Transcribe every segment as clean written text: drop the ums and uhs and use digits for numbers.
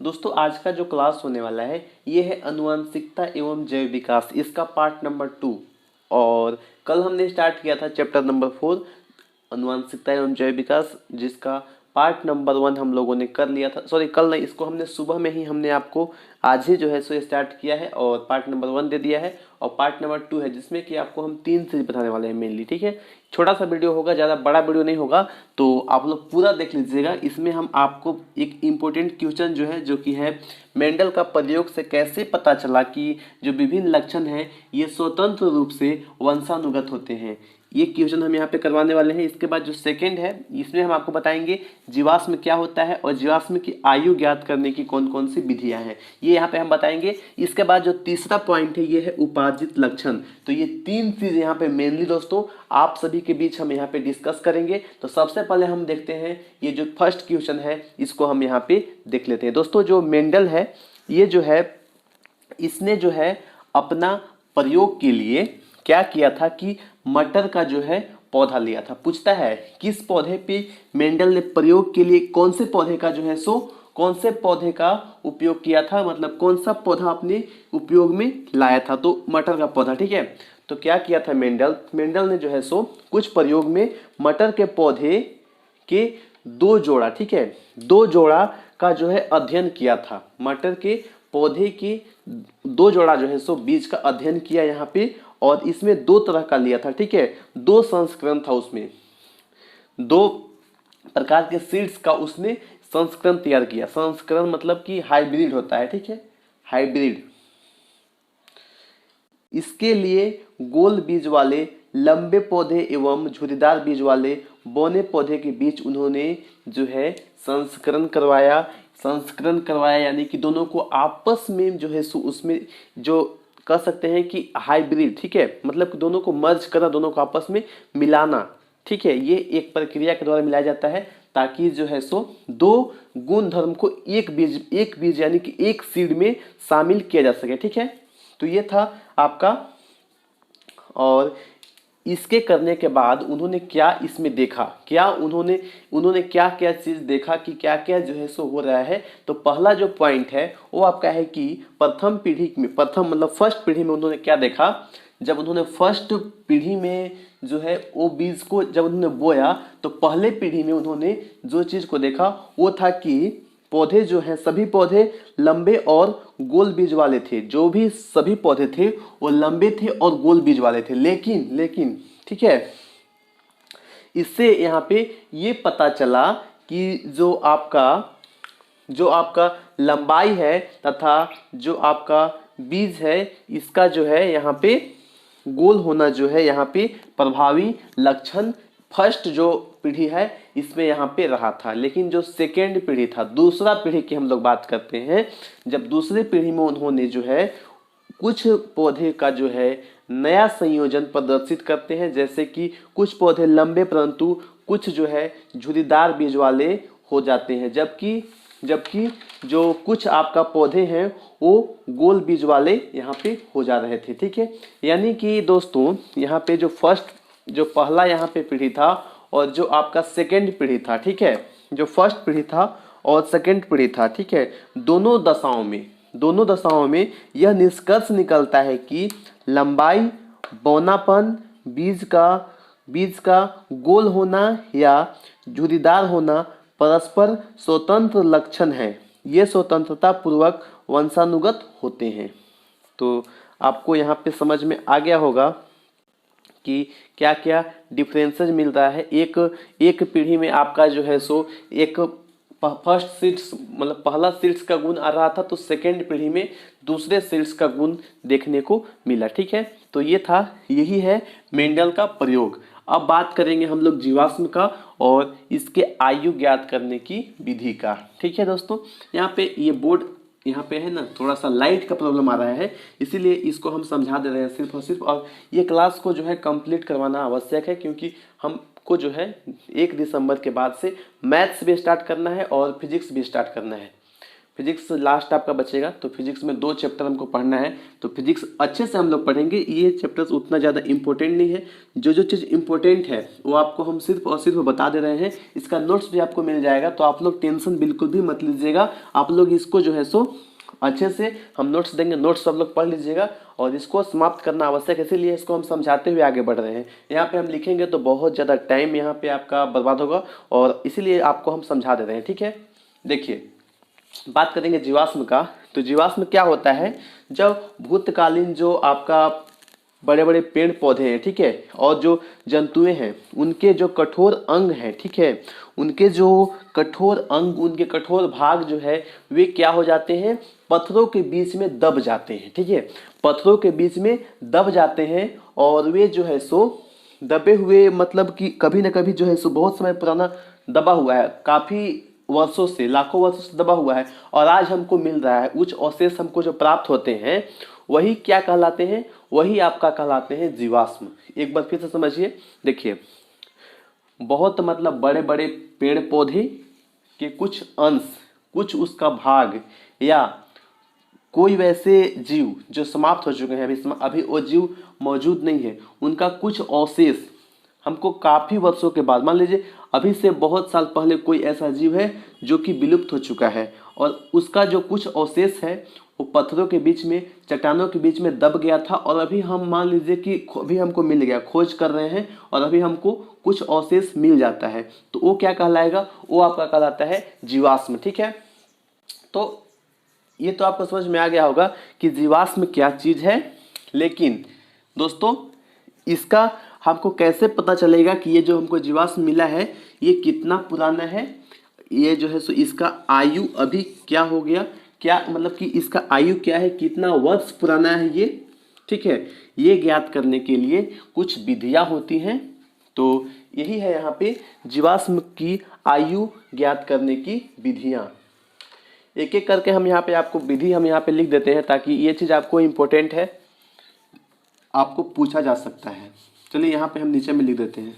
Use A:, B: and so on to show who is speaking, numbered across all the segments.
A: दोस्तों आज का जो क्लास होने वाला है ये है आनुवंशिकता एवं जैव विकास, इसका पार्ट नंबर 2। और कल हमने स्टार्ट किया था चैप्टर नंबर 4 आनुवंशिकता एवं जैव विकास, जिसका पार्ट नंबर 1 हम लोगों ने कर लिया था। सॉरी, कल नहीं, इसको हमने सुबह में ही हमने आपको आज ही जो है सो स्टार्ट किया है और पार्ट नंबर 1 दे दिया है। और पार्ट नंबर 2 है जिसमें कि आपको हम 3 चीज़ बताने वाले हैं मेनली। ठीक है, छोटा सा वीडियो होगा, ज़्यादा बड़ा वीडियो नहीं होगा, तो आप लोग पूरा देख लीजिएगा। इसमें हम आपको एक इम्पोर्टेंट क्वेश्चन जो है, जो कि है मेंडल का प्रयोग से कैसे पता चला कि जो विभिन्न लक्षण हैं ये स्वतंत्र रूप से वंशानुगत होते हैं, ये क्वेश्चन हम यहाँ पे करवाने वाले हैं। इसके बाद जो सेकंड है, इसमें हम आपको बताएंगे जीवाश्म क्या होता है और जीवाश्म की आयु ज्ञात करने की कौन कौन सी विधियां हैं, ये यहाँ पे हम बताएंगे। इसके बाद जो तीसरा पॉइंट है ये है उपार्जित लक्षण। तो ये 3 चीज़ यहाँ पे मेनली दोस्तों आप सभी के बीच हम यहाँ पे डिस्कस करेंगे। तो सबसे पहले हम देखते हैं ये जो फर्स्ट क्वेश्चन है, इसको हम यहाँ पे देख लेते हैं। दोस्तों जो मेंडल है ये जो है, इसने जो है अपना प्रयोग के लिए क्या किया था कि मटर का जो है पौधा लिया था। पूछता है किस पौधे पे मेंडल ने प्रयोग के लिए कौन से पौधे का जो है सो कौन से पौधे का उपयोग किया था, मतलब कौन सा पौधा अपने उपयोग में लाया था, तो मटर का पौधा। ठीक है, तो क्या किया था मेंडल ने जो है सो कुछ प्रयोग में मटर के पौधे के 2 जोड़ा, ठीक है, 2 जोड़ा का जो है अध्ययन किया था। मटर के पौधे के 2 जोड़ा जो है सो बीज का अध्ययन किया यहाँ पे, और इसमें 2 तरह का लिया था। ठीक है, 2 संस्करण था, उसमें 2 प्रकार के सीड्स का उसने संस्करण तैयार किया। संस्करण मतलब कि हाइब्रिड होता है। ठीक है, हाइब्रिड। इसके लिए गोल बीज वाले लंबे पौधे एवं झुर्रीदार बीज वाले बौने पौधे के बीच उन्होंने जो है संस्करण करवाया यानी कि दोनों को आपस में जो है उसमें जो कह सकते हैं कि हाइब्रिड। ठीक है, मतलब कि दोनों को मर्ज करना, दोनों को आपस में मिलाना। ठीक है, ये एक प्रक्रिया के द्वारा मिलाया जाता है ताकि जो है सो 2 गुण धर्म को एक बीज यानी कि एक सीड में शामिल किया जा सके। ठीक है, तो ये था आपका। और इसके करने के बाद उन्होंने क्या इसमें देखा, क्या उन्होंने क्या क्या चीज़ देखा कि क्या क्या जो है सो हो रहा है। तो पहला जो पॉइंट है वो आपका है कि प्रथम पीढ़ी में, प्रथम मतलब फर्स्ट पीढ़ी में उन्होंने क्या देखा। जब उन्होंने फर्स्ट पीढ़ी में जो है वो बीज को जब उन्होंने बोया, तो पहले पीढ़ी में उन्होंने जो चीज़ को देखा वो था कि पौधे जो हैं सभी पौधे लंबे और गोल बीज वाले थे। जो भी सभी पौधे थे वो लंबे थे और गोल बीज वाले थे। लेकिन ठीक है, इससे यहाँ पे ये पता चला कि जो आपका लंबाई है तथा जो आपका बीज है इसका जो है यहाँ पे गोल होना जो है यहाँ पे प्रभावी लक्षण फर्स्ट जो पीढ़ी है इसमें यहाँ पे रहा था। लेकिन जो सेकेंड पीढ़ी था, दूसरा पीढ़ी की हम लोग बात करते हैं, जब दूसरी पीढ़ी में उन्होंने जो है कुछ पौधे का जो है नया संयोजन प्रदर्शित करते हैं, जैसे कि कुछ पौधे लंबे परंतु कुछ जो है झुर्रीदार बीज वाले हो जाते हैं, जबकि जो कुछ आपका पौधे हैं वो गोल बीज वाले यहाँ पे हो जा रहे थे। ठीक है, यानी कि दोस्तों यहाँ पे जो पहला यहाँ पे पीढ़ी था और जो आपका सेकेंड पीढ़ी था, ठीक है, जो फर्स्ट पीढ़ी था और सेकेंड पीढ़ी था, ठीक है, दोनों दशाओं में यह निष्कर्ष निकलता है कि लंबाई, बौनापन, बीज का गोल होना या झुर्रीदार होना परस्पर स्वतंत्र लक्षण है। ये स्वतंत्रता पूर्वक वंशानुगत होते हैं। तो आपको यहाँ पे समझ में आ गया होगा कि क्या क्या डिफरेंसेस मिल रहा है। एक पीढ़ी में आपका जो है सो एक फर्स्ट सीड्स मतलब पहला सीड्स का गुण आ रहा था, तो सेकेंड पीढ़ी में दूसरे सीड्स का गुण देखने को मिला। ठीक है, तो यही है मेंडल का प्रयोग। अब बात करेंगे हम लोग जीवाश्म का और इसके आयु ज्ञात करने की विधि का। ठीक है दोस्तों, यहाँ पे ये बोर्ड यहाँ पे है ना, थोड़ा सा लाइट का प्रॉब्लम आ रहा है, इसीलिए इसको हम समझा दे रहे हैं सिर्फ और सिर्फ। और ये क्लास को जो है कंप्लीट करवाना आवश्यक है, क्योंकि हमको जो है 1 दिसंबर के बाद से मैथ्स भी स्टार्ट करना है और फिजिक्स भी स्टार्ट करना है। फिजिक्स लास्ट आपका बचेगा। तो फिजिक्स में 2 चैप्टर हमको पढ़ना है, तो फिजिक्स अच्छे से हम लोग पढ़ेंगे। ये चैप्टर्स उतना ज़्यादा इंपॉर्टेंट नहीं है, जो जो चीज़ इंपॉर्टेंट है वो आपको हम सिर्फ और सिर्फ बता दे रहे हैं। इसका नोट्स भी आपको मिल जाएगा, तो आप लोग टेंशन बिल्कुल भी मत लीजिएगा। आप लोग इसको जो है सो अच्छे से हम नोट्स देंगे, नोट्स सब लोग पढ़ लीजिएगा और इसको समाप्त करना आवश्यक है, इसीलिए इसको हम समझाते हुए आगे बढ़ रहे हैं। यहाँ पे हम लिखेंगे तो बहुत ज़्यादा टाइम यहाँ पे आपका बर्बाद होगा, और इसीलिए आपको हम समझा दे रहे हैं, ठीक है। देखिए, बात करेंगे जीवाश्म का। तो जीवाश्म क्या होता है, जब भूतकालीन जो आपका बड़े बड़े पेड़ पौधे हैं, ठीक है, और जो जंतुएं हैं उनके जो कठोर अंग हैं, ठीक है, उनके जो कठोर अंग, उनके कठोर भाग जो है वे क्या हो जाते हैं, पत्थरों के बीच में दब जाते हैं, ठीक है, पत्थरों के बीच में दब जाते हैं। और वे जो है सो दबे हुए, मतलब कि कभी ना कभी जो है सो बहुत समय पुराना दबा हुआ है, काफ़ी वर्षों से, लाखों वर्षों से दबा हुआ है, और आज हमको मिल रहा है, उच्च अवशेष हमको जो प्राप्त होते हैं वही क्या कहलाते हैं, वही आपका कहलाते हैं जीवाश्म। एक बार फिर से समझिए। देखिए, बहुत मतलब बड़े बड़े पेड़ पौधे के कुछ अंश, कुछ उसका भाग, या कोई वैसे जीव जो समाप्त हो चुके हैं, अभी वो जीव मौजूद नहीं है, उनका कुछ अवशेष हमको काफ़ी वर्षों के बाद, मान लीजिए अभी से बहुत साल पहले कोई ऐसा जीव है जो कि विलुप्त हो चुका है, और उसका जो कुछ अवशेष है वो पत्थरों के बीच में, चट्टानों के बीच में दब गया था, और अभी हम मान लीजिए कि अभी हमको मिल गया, खोज कर रहे हैं और अभी हमको कुछ अवशेष मिल जाता है, तो वो क्या कहलाएगा, वो आपका कहलाता है जीवाश्म, ठीक है। तो ये तो आपको समझ में आ गया होगा कि जीवाश्म क्या चीज़ है। लेकिन दोस्तों, इसका हमको कैसे पता चलेगा कि ये जो हमको जीवाश्म मिला है ये कितना पुराना है, ये जो है सो इसका आयु अभी क्या हो गया, क्या मतलब कि इसका आयु क्या है, कितना वर्ष पुराना है ये, ठीक है। ये ज्ञात करने के लिए कुछ विधियां होती हैं, तो यही है यहाँ पे जीवाश्म की आयु ज्ञात करने की विधियां। एक एक करके हम यहाँ पे आपको विधि हम यहाँ पे लिख देते हैं, ताकि ये चीज़ आपको इम्पोर्टेंट है, आपको पूछा जा सकता है। चलिए यहाँ पे हम नीचे में लिख देते हैं।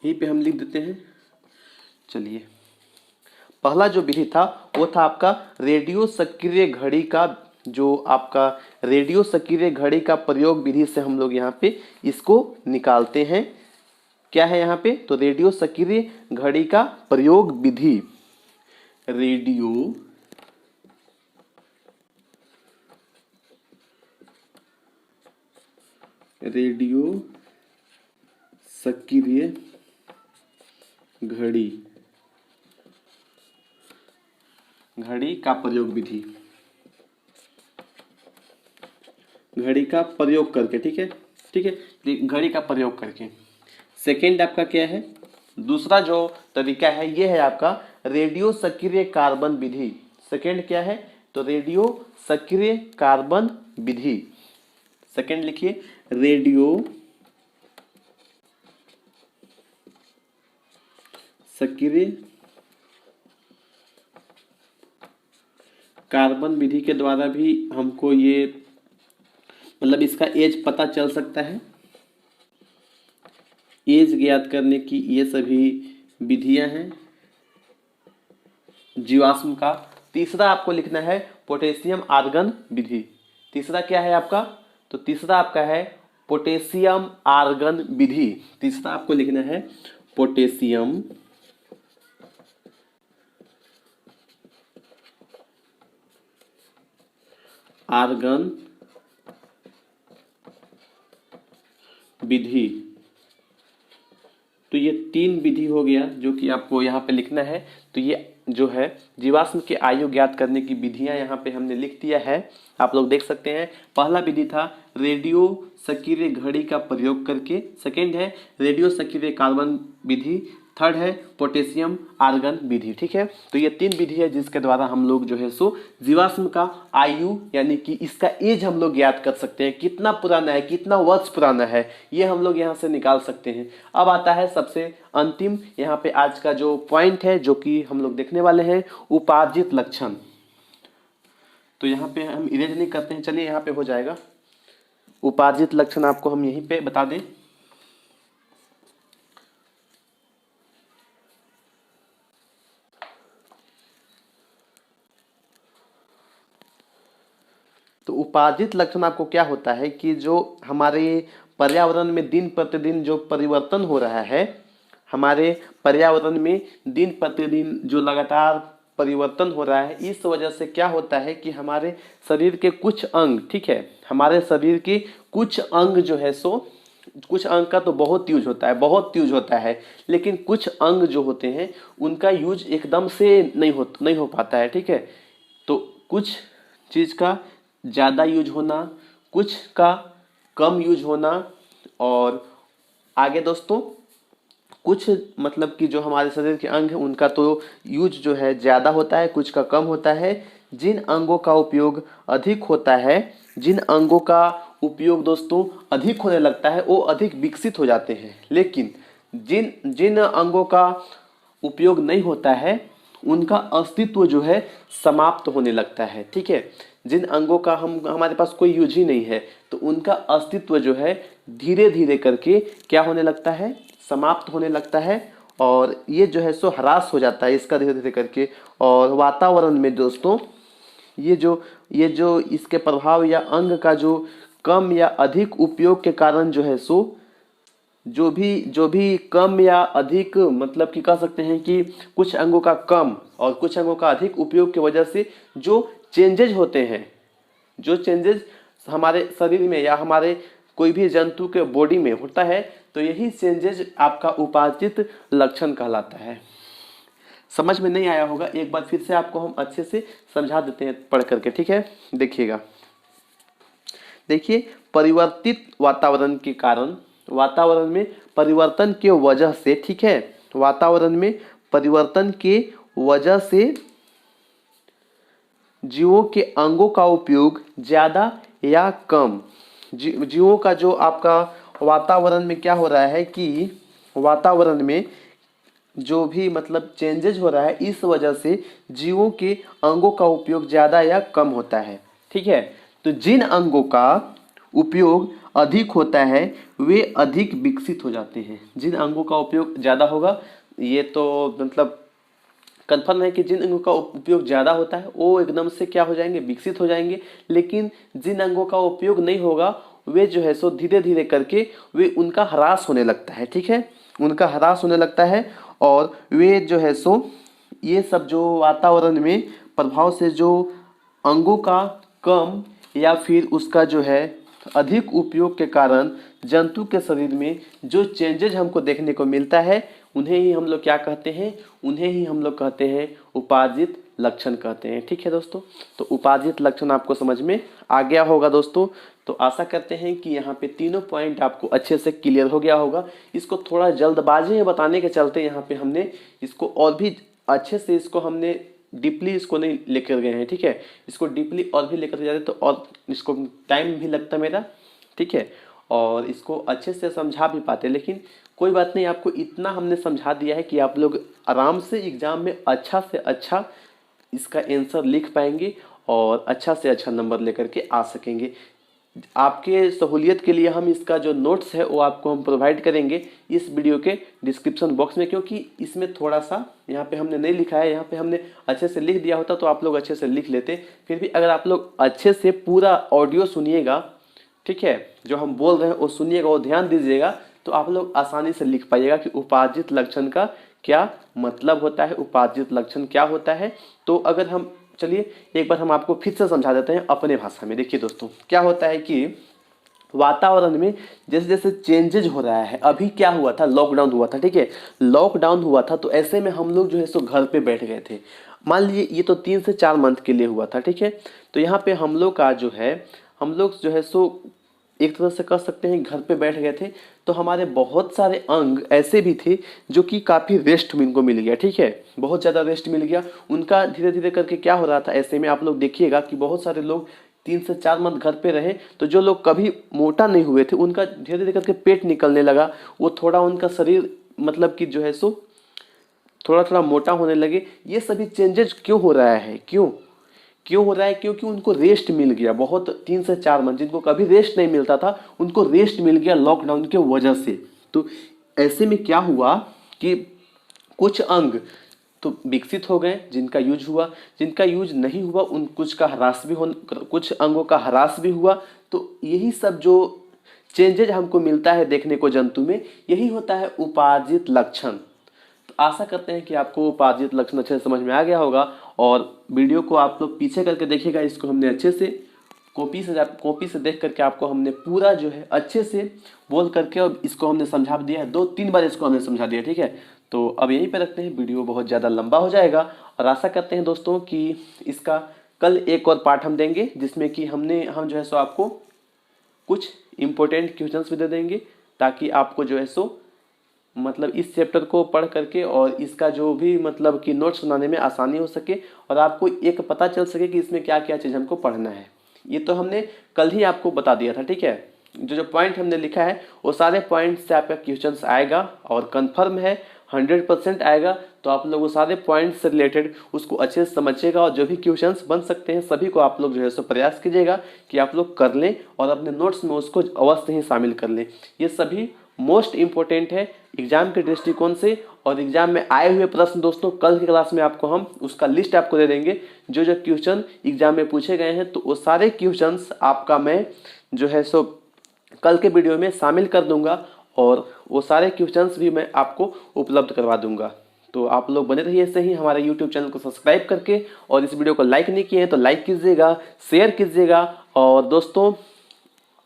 A: यहीं पे हम लिख देते हैं। चलिए, पहला जो विधि था वो था आपका रेडियो सक्रिय घड़ी का, जो आपका रेडियो सक्रिय घड़ी का प्रयोग विधि से हम लोग यहाँ पे इसको निकालते हैं। क्या है यहाँ पे, तो रेडियो सक्रिय घड़ी का प्रयोग विधि, रेडियो सक्रिय घड़ी का प्रयोग विधि, घड़ी का प्रयोग करके, ठीक है, ठीक है, घड़ी का प्रयोग करके। सेकेंड आपका क्या है, दूसरा जो तरीका है ये है आपका रेडियो सक्रिय कार्बन विधि। सेकेंड क्या है, तो रेडियो सक्रिय कार्बन विधि। सेकेंड लिखिए, रेडियो सक्रिय कार्बन विधि के द्वारा भी हमको ये मतलब इसका एज पता चल सकता है। एज ज्ञात करने की ये सभी विधियां हैं जीवाश्म का। तीसरा आपको लिखना है पोटेशियम आर्गन विधि। तीसरा क्या है आपका, तो तीसरा आपका है पोटेशियम आर्गन विधि। तीसरा आपको लिखना है पोटेशियम आर्गन विधि। तो ये 3 विधि हो गया जो कि आपको यहाँ पे लिखना है। तो ये जो है जीवाश्म की आयु ज्ञात करने की विधियां यहाँ पे हमने लिख दिया है, आप लोग देख सकते हैं। पहला विधि था रेडियो सक्रिय घड़ी का प्रयोग करके, सेकेंड है रेडियो सक्रिय कार्बन विधि, थर्ड है पोटेशियम आर्गन विधि, ठीक है। तो ये 3 विधि है जिसके द्वारा हम लोग जो है सो जीवाश्म का आयु यानी कि इसका एज हम लोग ज्ञात कर सकते हैं, कितना पुराना है, कितना वर्ष पुराना है, ये हम लोग यहाँ से निकाल सकते हैं। अब आता है सबसे अंतिम यहाँ पे आज का जो पॉइंट है जो कि हम लोग देखने वाले हैं, उपार्जित लक्षण। तो यहाँ पे हम इरेज नहीं करते हैं, चलिए यहाँ पे हो जाएगा। उपार्जित लक्षण आपको हम यहीं पे बता दें। उपार्जित लक्षण आपको क्या होता है कि जो हमारे पर्यावरण में दिन प्रतिदिन जो परिवर्तन हो रहा है, हमारे पर्यावरण में दिन प्रतिदिन जो लगातार परिवर्तन हो रहा है, इस वजह से क्या होता है कि हमारे शरीर के कुछ अंग, ठीक है, हमारे शरीर के कुछ अंग जो है सो, कुछ अंग का तो बहुत यूज होता है, बहुत यूज होता है, लेकिन कुछ अंग जो होते हैं उनका यूज एकदम से नहीं हो पाता है, ठीक है। तो कुछ चीज़ का ज़्यादा यूज होना, कुछ का कम यूज होना, और आगे दोस्तों कुछ मतलब कि जो हमारे शरीर के अंग हैं उनका तो यूज जो है ज़्यादा होता है, कुछ का कम होता है। जिन अंगों का उपयोग अधिक होता है, जिन अंगों का उपयोग दोस्तों अधिक होने लगता है वो अधिक विकसित हो जाते हैं, लेकिन जिन जिन अंगों का उपयोग नहीं होता है उनका अस्तित्व जो है समाप्त होने लगता है, ठीक है। जिन अंगों का हमारे पास कोई यूज ही नहीं है तो उनका अस्तित्व जो है धीरे धीरे करके क्या होने लगता है, समाप्त होने लगता है, और ये जो है सो ह्रास हो जाता है इसका धीरे धीरे करके। और वातावरण में दोस्तों ये जो इसके प्रभाव या अंग का जो कम या अधिक उपयोग के कारण जो है सो जो भी कम या अधिक मतलब कि कह सकते हैं कि कुछ अंगों का कम और कुछ अंगों का अधिक उपयोग की वजह से जो चेंजेज होते हैं, जो चेंजेज हमारे शरीर में या हमारे कोई भी जंतु के बॉडी में होता है, तो यही चेंजेज आपका उपार्जित लक्षण कहलाता है। समझ में नहीं आया होगा, एक बार फिर से आपको हम अच्छे से समझा देते हैं पढ़ करके, ठीक है। देखिएगा, देखिए परिवर्तित वातावरण के कारण, वातावरण में परिवर्तन के वजह से, ठीक है, वातावरण में परिवर्तन के वजह से जीवों के अंगों का उपयोग ज़्यादा या कम, जीवों का जो आपका वातावरण में क्या हो रहा है कि वातावरण में जो भी मतलब चेंजेज हो रहा है, इस वजह से जीवों के अंगों का उपयोग ज़्यादा या कम होता है, ठीक है। तो जिन अंगों का उपयोग अधिक होता है वे अधिक विकसित हो जाते हैं। जिन अंगों का उपयोग ज़्यादा होगा, ये तो मतलब कन्फर्म है कि जिन अंगों का उपयोग ज़्यादा होता है वो एकदम से क्या हो जाएंगे, विकसित हो जाएंगे। लेकिन जिन अंगों का उपयोग नहीं होगा वे जो है सो धीरे धीरे करके वे उनका ह्रास होने लगता है, ठीक है, उनका ह्रास होने लगता है। और वे जो है सो ये सब जो वातावरण में प्रभाव से जो अंगों का कम या फिर उसका जो है अधिक उपयोग के कारण जंतु के शरीर में जो चेंजेज हमको देखने को मिलता है उन्हें ही हम लोग क्या कहते हैं, उन्हें ही हम लोग कहते हैं उपार्जित लक्षण कहते हैं, ठीक है दोस्तों। तो उपार्जित लक्षण आपको समझ में आ गया होगा दोस्तों। तो आशा करते हैं कि यहाँ पे तीनों पॉइंट आपको अच्छे से क्लियर हो गया होगा। इसको थोड़ा जल्दबाजी में बताने के चलते यहाँ पे हमने इसको और भी अच्छे से इसको हमने डीपली इसको नहीं लेकर गए हैं, ठीक है। इसको डीपली और भी लेकर जाते तो और इसको टाइम भी लगता मेरा, ठीक है, और इसको अच्छे से समझा भी पाते, लेकिन कोई बात नहीं, आपको इतना हमने समझा दिया है कि आप लोग आराम से एग्ज़ाम में अच्छा से अच्छा इसका आंसर लिख पाएंगे और अच्छा से अच्छा नंबर लेकर के आ सकेंगे। आपके सहूलियत के लिए हम इसका जो नोट्स है वो आपको हम प्रोवाइड करेंगे इस वीडियो के डिस्क्रिप्शन बॉक्स में, क्योंकि इसमें थोड़ा सा यहाँ पे हमने नहीं लिखा है, यहाँ पे हमने अच्छे से लिख दिया होता तो आप लोग अच्छे से लिख लेते। फिर भी अगर आप लोग अच्छे से पूरा ऑडियो सुनिएगा, ठीक है, जो हम बोल रहे हैं वो सुनिएगा, वो ध्यान दीजिएगा, तो आप लोग आसानी से लिख पाइएगा कि उपार्जित लक्षण का क्या मतलब होता है, उपार्जित लक्षण क्या होता है। तो अगर हम चलिए एक बार हम आपको फिर से समझा देते हैं अपने भाषा में। देखिए दोस्तों, क्या होता है कि वातावरण में जैसे जैसे चेंजेज हो रहा है, अभी क्या हुआ था, लॉकडाउन हुआ था, ठीक है, लॉकडाउन हुआ था, तो ऐसे में हम लोग जो है सो घर पे बैठ गए थे। मान लीजिए ये तो 3 से 4 मंथ के लिए हुआ था, ठीक है। तो यहाँ पे हम लोग जो है सो एक तरह से कह सकते हैं घर पे बैठ गए थे, तो हमारे बहुत सारे अंग ऐसे भी थे जो कि काफ़ी रेस्ट इनको मिल गया, ठीक है, बहुत ज़्यादा रेस्ट मिल गया उनका। धीरे धीरे करके क्या हो रहा था, ऐसे में आप लोग देखिएगा कि बहुत सारे लोग 3 से 4 मंथ घर पे रहे, तो जो लोग कभी मोटा नहीं हुए थे उनका धीरे धीरे करके पेट निकलने लगा, वो थोड़ा उनका शरीर मतलब कि जो है सो थोड़ा थोड़ा मोटा होने लगे। ये सभी चेंजेज क्यों हो रहा है, क्यों हो रहा है, क्योंकि उनको रेस्ट मिल गया बहुत, 3 से 4 मंथ जिनको कभी रेस्ट नहीं मिलता था उनको रेस्ट मिल गया लॉकडाउन के वजह से। तो ऐसे में क्या हुआ कि कुछ अंग तो विकसित हो गए, जिनका यूज हुआ, जिनका यूज नहीं हुआ उन कुछ अंगों का ह्रास भी हुआ। तो यही सब जो चेंजेज हमको मिलता है देखने को जंतु में, यही होता है उपार्जित लक्षण। तो आशा करते हैं कि आपको उपार्जित लक्षण अच्छे से समझ में आ गया होगा, और वीडियो को आप लोग पीछे करके देखिएगा। इसको हमने अच्छे से कॉपी से देख करके आपको हमने पूरा जो है अच्छे से बोल करके और इसको हमने समझा दिया है, 2-3 बार इसको हमने समझा दिया, ठीक है। तो अब यहीं पे रखते हैं, वीडियो बहुत ज़्यादा लंबा हो जाएगा, और आशा करते हैं दोस्तों कि इसका कल एक और पार्ट हम देंगे, जिसमें कि हम जो है सो आपको कुछ इम्पोर्टेंट क्वेश्चंस भी दे देंगे, ताकि आपको जो है सो मतलब इस चैप्टर को पढ़ करके और इसका जो भी मतलब कि नोट्स बनाने में आसानी हो सके, और आपको एक पता चल सके कि इसमें क्या क्या चीज़ हमको पढ़ना है। ये तो हमने कल ही आपको बता दिया था, ठीक है। जो पॉइंट हमने लिखा है वो सारे पॉइंट से आपका क्वेश्चंस आएगा, और कंफर्म है 100% आएगा। तो आप लोग वो सारे पॉइंट से रिलेटेड उसको अच्छे से समझिएगा, और जो भी क्वेश्चंस बन सकते हैं सभी को आप लोग जो है सो प्रयास कीजिएगा कि आप लोग कर लें, और अपने नोट्स में उसको अवश्य ही शामिल कर लें। ये सभी मोस्ट इम्पोर्टेंट है एग्जाम के दृष्टिकोण से, और एग्जाम में आए हुए प्रश्न दोस्तों कल की क्लास में आपको हम उसका लिस्ट आपको दे देंगे, जो जो क्वेश्चन एग्जाम में पूछे गए हैं। तो वो सारे क्वेश्चंस आपका मैं जो है सो कल के वीडियो में शामिल कर दूंगा, और वो सारे क्वेश्चंस भी मैं आपको उपलब्ध करवा दूंगा। तो आप लोग बने रहिए ऐसे ही हमारे यूट्यूब चैनल को सब्सक्राइब करके, और इस वीडियो को लाइक नहीं किए हैं तो लाइक कीजिएगा, शेयर कीजिएगा, और दोस्तों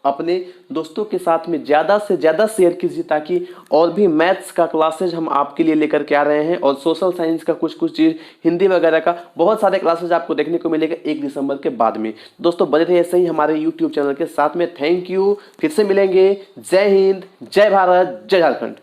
A: अपने दोस्तों के साथ में ज़्यादा से ज़्यादा शेयर कीजिए, ताकि और भी मैथ्स का क्लासेज हम आपके लिए लेकर के आ रहे हैं, और सोशल साइंस का कुछ चीज़, हिंदी वगैरह का बहुत सारे क्लासेज आपको देखने को मिलेगा 1 दिसंबर के बाद में। दोस्तों बने रहिए ऐसे ही हमारे यूट्यूब चैनल के साथ में। थैंक यू, फिर से मिलेंगे। जय हिंद, जय भारत, जय झारखंड।